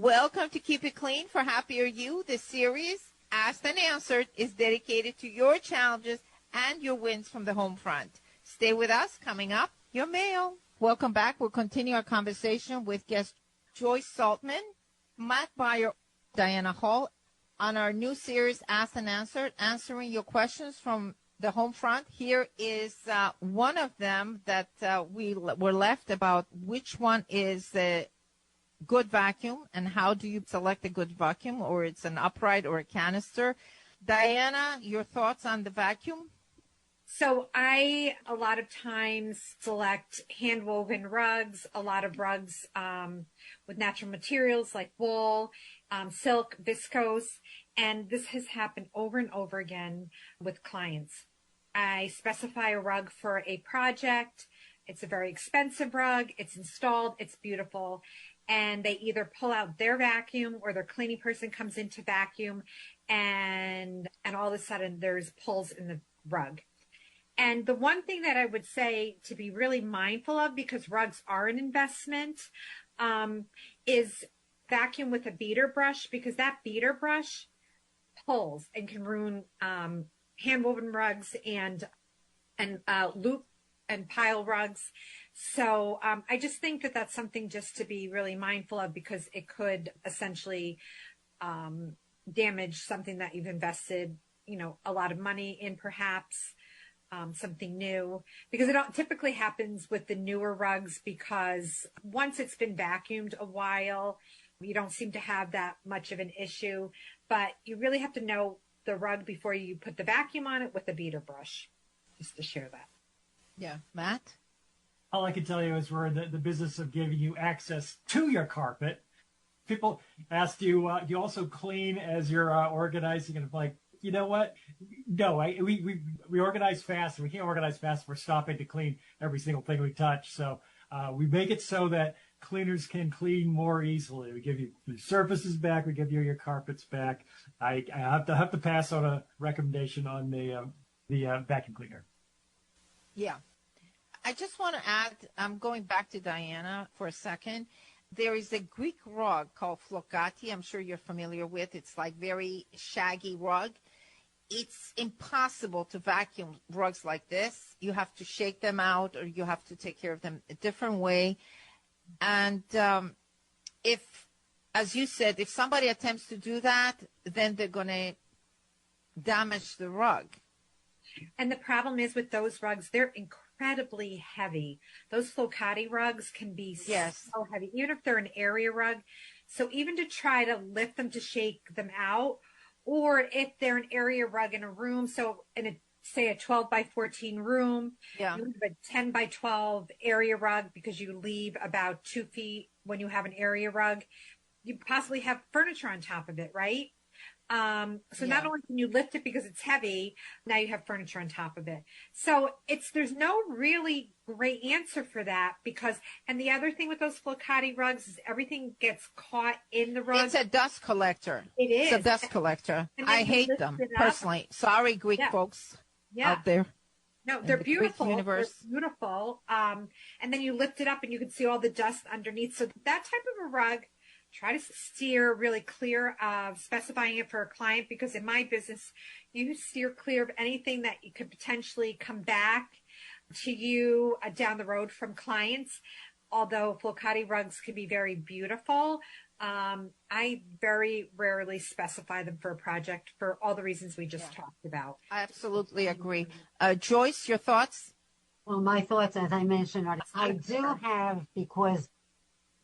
Welcome to Keep It Clean for Happier You. This series, Asked and Answered, is dedicated to your challenges and your wins from the home front. Stay with us. Coming up, your mail. Welcome back. We'll continue our conversation with guest JOYCE SALTMAN, Matt Beyer, Diana Hall on our new series, Asked and Answered, answering your questions from the home front. Here is one of them that we were left about which one is the good vacuum and how do you select a good vacuum, or it's an upright or a canister. Diana, your thoughts on the vacuum? So I, a lot of times, select hand-woven rugs, a lot of rugs with natural materials like wool, silk, viscose, and this has happened over and over again with clients. I specify a rug for a project. It's a very expensive rug. It's installed. It's beautiful. And they either pull out their vacuum or their cleaning person comes in to vacuum, and all of a sudden there's pulls in the rug. And the one thing that I would say to be really mindful of, because rugs are an investment, is vacuum with a beater brush, because that beater brush pulls and can ruin hand-woven rugs and loop and pile rugs. So I just think that that's something just to be really mindful of, because it could essentially damage something that you've invested, a lot of money in, perhaps. Something new, because it typically happens with the newer rugs, because once it's been vacuumed a while, you don't seem to have that much of an issue, but you really have to know the rug before you put the vacuum on it with a beater brush, just to share that. Yeah. Matt? All I can tell you is we're in the business of giving you access to your carpet. People ask you, do you also clean as you're organizing? And I'm like, you know what? No, we organize fast. We can't organize fast. We're stopping to clean every single thing we touch. So we make it so that cleaners can clean more easily. We give you your surfaces back. We give you your carpets back. I have to pass on a recommendation on the vacuum cleaner. Yeah. I just want to add, I'm going back to Diana for a second. There is a Greek rug called flokati. I'm sure you're familiar with. It's like very shaggy rug. It's impossible to vacuum rugs like this. You have to shake them out, or you have to take care of them a different way. And if, as you said, if somebody attempts to do that, then they're going to damage the rug. And the problem is with those rugs, they're incredibly heavy. Those flokati rugs can be so heavy, even if they're an area rug. So even to try to lift them to shake them out, or if they're an area rug in a room, so in say a 12 by 14 room, you have a 10 by 12 area rug, because you leave about 2 feet when you have an area rug, you possibly have furniture on top of it, right? Not only can you lift it because it's heavy, now you have furniture on top of it. So there's no really great answer for that, because, and the other thing with those flokati rugs is everything gets caught in the rug. It's a dust collector. It is. It's a dust collector. I hate them personally. Sorry, Greek folks out there. No, they're beautiful. They're beautiful. And then you lift it up and you can see all the dust underneath. So that type of a rug, try to steer really clear of specifying it for a client, because in my business, you steer clear of anything that you could potentially come back to you down the road from clients. Although flokati rugs can be very beautiful, I very rarely specify them for a project for all the reasons we just talked about. I absolutely agree. JOYCE, your thoughts? Well, my thoughts, as I mentioned, are I do have, because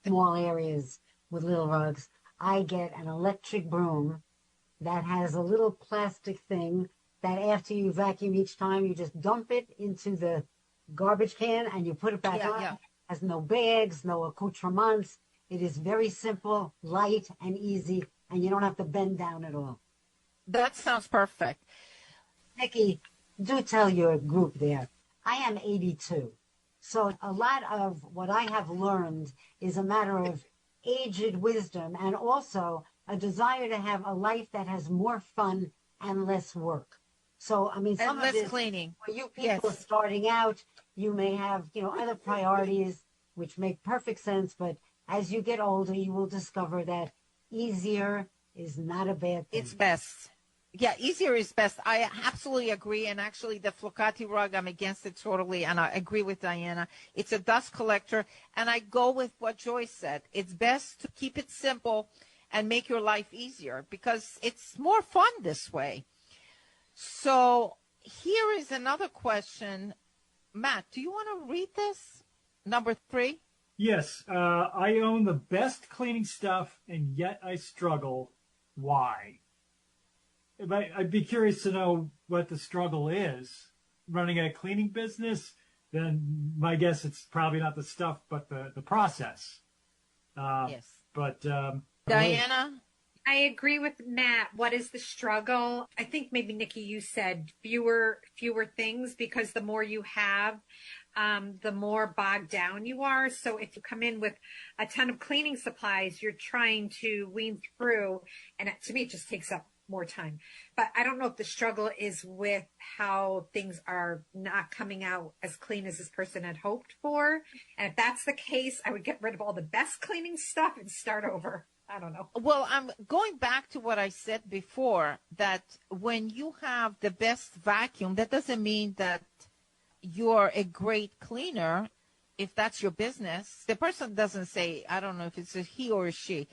small areas with little rugs, I get an electric broom that has a little plastic thing that after you vacuum each time, you just dump it into the garbage can and you put it back on. It has no bags, no accoutrements. It is very simple, light, and easy, and you don't have to bend down at all. That sounds perfect. Nicky, do tell your group there, I am 82. So a lot of what I have learned is a matter of aged wisdom, and also a desire to have a life that has more fun and less work. So, I mean, some and of less this, cleaning. For you people starting out, you may have, other priorities which make perfect sense, but as you get older, you will discover that easier is not a bad thing. It's best. Yeah, easier is best. I absolutely agree. And actually, the Flocati rug, I'm against it totally. And I agree with Diana. It's a dust collector. And I go with what Joyce said. It's best to keep it simple and make your life easier because it's more fun this way. So here is another question. Matt, do you want to read this? Number 3? Yes, I own the best cleaning stuff, and yet I struggle. Why? I'd be curious to know what the struggle is. Running a cleaning business, then my guess it's probably not the stuff, but the process. Yes. But Diana? I agree with Matt. What is the struggle? I think maybe Nikki, you said fewer things because the more you have, the more bogged down you are. So if you come in with a ton of cleaning supplies, you're trying to wean through, and to me, it just takes up more time. But I don't know if the struggle is with how things are not coming out as clean as this person had hoped for. And if that's the case, I would get rid of all the best cleaning stuff and start over. I don't know. Well, I'm going back to what I said before, that when you have the best vacuum, that doesn't mean that you're a great cleaner. If that's your business, the person doesn't say, I don't know if it's a he or a she.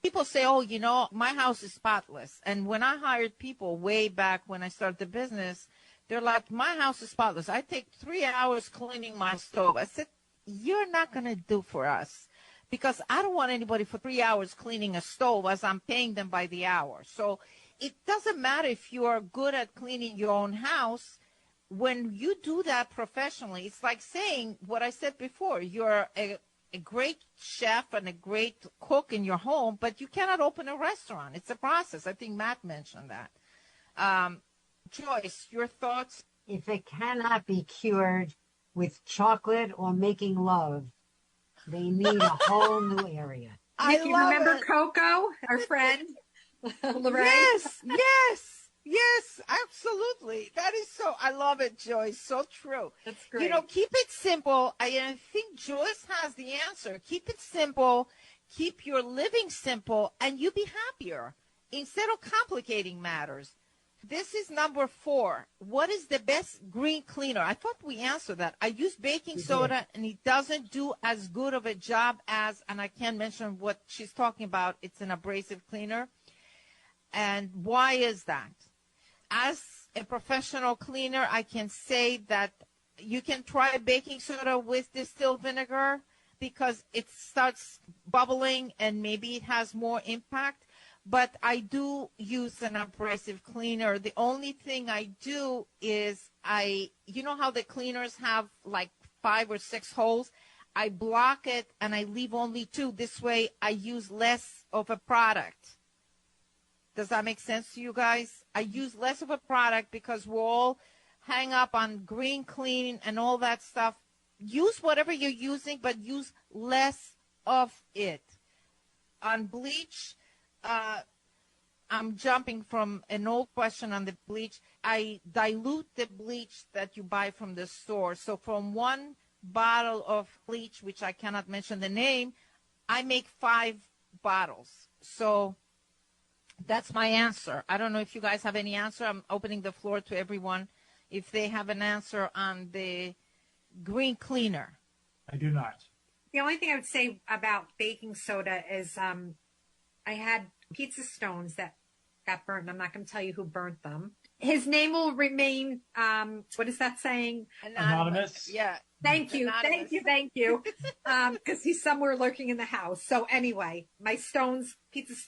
People say, oh, you know, my house is spotless. And when I hired people way back when I started the business, they're like, my house is spotless. I take 3 hours cleaning my stove. I said, you're not going to do for us. Because I don't want anybody for 3 hours cleaning a stove as I'm paying them by the hour. So it doesn't matter if you are good at cleaning your own house. When you do that professionally, it's like saying what I said before. You're a great chef and a great cook in your home, but you cannot open a restaurant. It's a process. I think Matt mentioned that. Joyce, your thoughts? If it cannot be cured with chocolate or making love, they need a whole new area. Nikki, remember Coco, our friend? Lorraine? Yes, absolutely. That is so, I love it, Joyce. So true. That's great. You know, keep it simple. I think Joyce has the answer. Keep it simple. Keep your living simple, and you be happier instead of complicating matters. This is number 4. What is the best green cleaner? I thought we answered that. I use baking soda, and it doesn't do as good of a job as, and I can't mention what she's talking about. It's an abrasive cleaner. And why is that? As a professional cleaner, I can say that you can try baking soda with distilled vinegar because it starts bubbling and maybe it has more impact. But I do use an abrasive cleaner. The only thing I do is you know how the cleaners have like 5 or 6 holes? I block it and I leave only 2. This way I use less of a product. Does that make sense to you guys? I use less of a product because we're all hang up on green clean and all that stuff. Use whatever you're using, but use less of it. On bleach, I'm jumping from an old question on the bleach. I dilute the bleach that you buy from the store. So from 1 bottle of bleach, which I cannot mention the name, I make 5 bottles. So that's my answer. I don't know if you guys have any answer. I'm opening the floor to everyone if they have an answer on the green cleaner. I do not. The only thing I would say about baking soda is I had pizza stones that got burnt. I'm not going to tell you who burnt them. His name will remain, what is that saying? Anonymous. Yeah. Thank you. Anonymous. Thank you. Because he's somewhere lurking in the house. So anyway, my stones,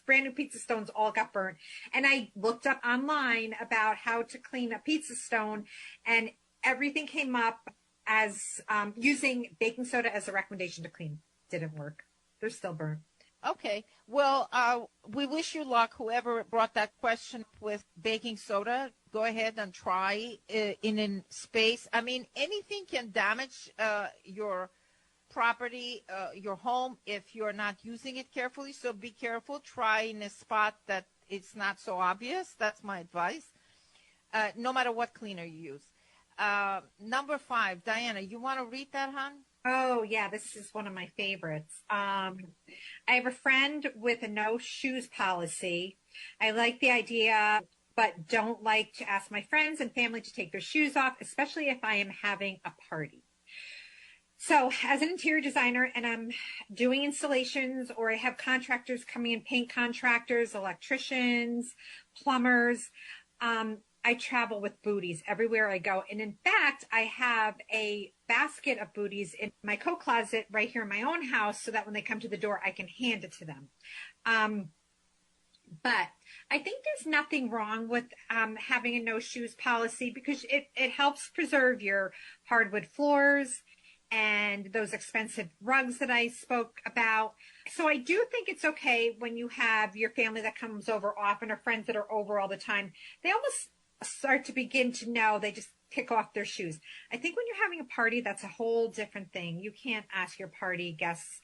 brand new pizza stones all got burnt. And I looked up online about how to clean a pizza stone, and everything came up as using baking soda as a recommendation to clean. Didn't work. They're still burnt. Okay. Well, we wish you luck, whoever brought that question with baking soda. Go ahead and try in a space. I mean, anything can damage your property, your home, if you're not using it carefully. So be careful. Try in a spot that it's not so obvious. That's my advice, no matter what cleaner you use. Number 5, Diana, you want to read that, hon? Oh, yeah, this is one of my favorites. I have a friend with a no shoes policy. I like the idea, but don't like to ask my friends and family to take their shoes off, especially if I am having a party. So as an interior designer and I'm doing installations, or I have contractors coming in, paint contractors, electricians, plumbers, I travel with booties everywhere I go. And in fact, I have a basket of booties in my coat closet right here in my own house so that when they come to the door, I can hand it to them. But I think there's nothing wrong with having a no shoes policy, because it helps preserve your hardwood floors and those expensive rugs that I spoke about. So I do think it's okay when you have your family that comes over often, or friends that are over all the time. They almost start to begin to know, they just kick off their shoes. I think when you're having a party, that's a whole different thing. You can't ask your party guests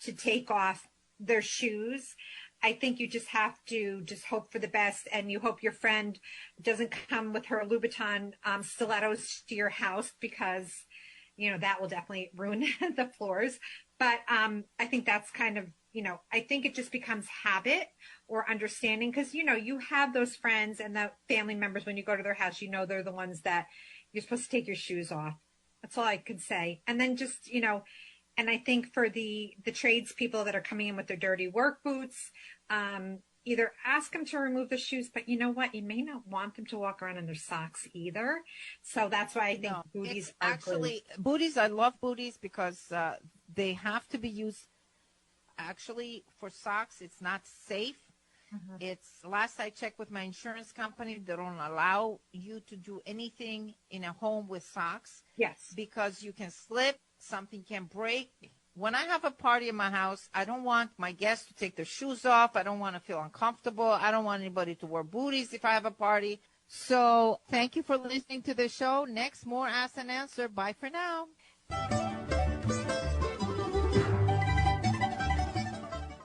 to take off their shoes. I think you just have to just hope for the best, and you hope your friend doesn't come with her Louboutin stilettos to your house, because that will definitely ruin the floors. But I think that's kind of, I think it just becomes habit or understanding, because, you have those friends and the family members when you go to their house, they're the ones that you're supposed to take your shoes off. That's all I could say. And then just, and I think for the tradespeople that are coming in with their dirty work boots, either ask them to remove the shoes, but you know what? You may not want them to walk around in their socks either. So that's why I think booties are actually good. Booties. I love booties because they have to be used. Actually, for socks, it's not safe. Mm-hmm. It's last I checked with my insurance company, they don't allow you to do anything in a home with socks. Yes, because you can slip, something can break. When I have a party in my house, I don't want my guests to take their shoes off. I don't want to feel uncomfortable. I don't want anybody to wear booties if I have a party. So thank you for listening to the show. Next, more Ask and Answer. Bye for now.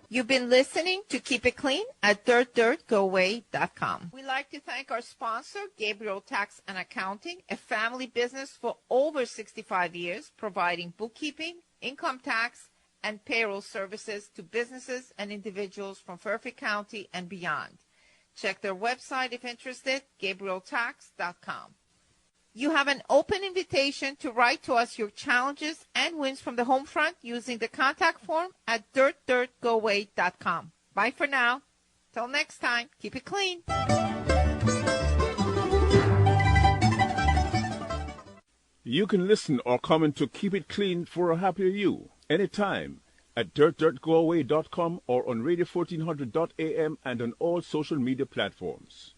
You've been listening to Keep It Clean at dirtdirtgoaway.com. We'd like to thank our sponsor, Gabriel Tax and Accounting, a family business for over 65 years, providing bookkeeping, income tax, and payroll services to businesses and individuals from Fairfield County and beyond. Check their website if interested, gabrieltax.com. You have an open invitation to write to us your challenges and wins from the home front using the contact form at dirtdirtgoaway.com. Bye for now. Till next time, keep it clean. You can listen or comment to Keep It Clean for a happier you anytime at dirtdirtgoaway.com or on radio1400.am and on all social media platforms.